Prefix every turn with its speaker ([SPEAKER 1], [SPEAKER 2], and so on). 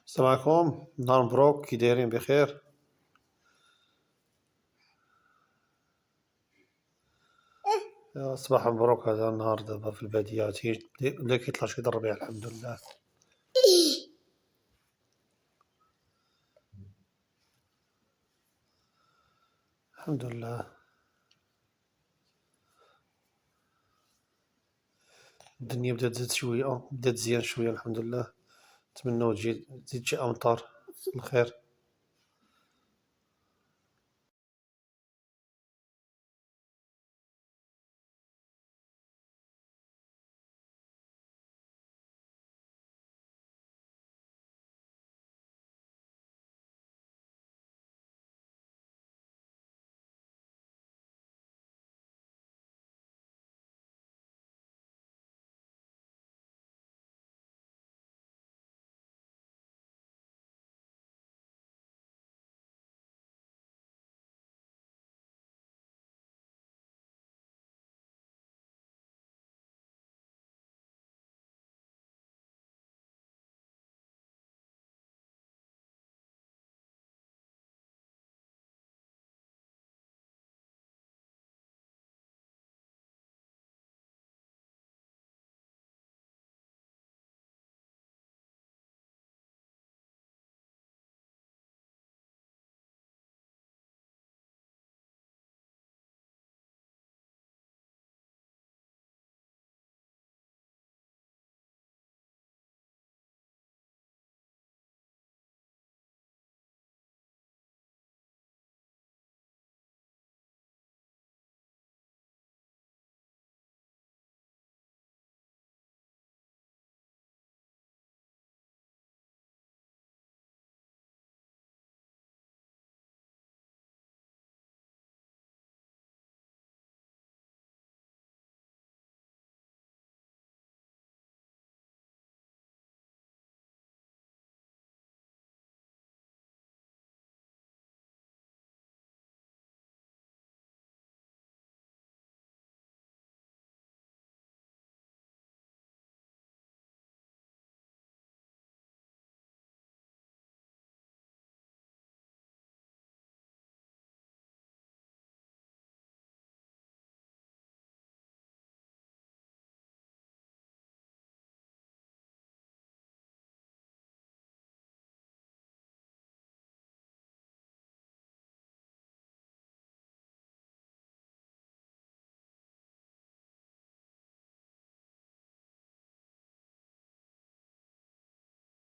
[SPEAKER 1] السلام عليكم، نهار مبروك، كي دايرين بخير؟ صباح مبروك. هذا النهار دابا في البادية بدا كيطلع شي الربيع، الحمد لله. الحمد لله. الدنيا بدات تزيد شوية، بدات تزيان شوية، الحمد لله. نتمنوا تزيد شي أمطار الخير.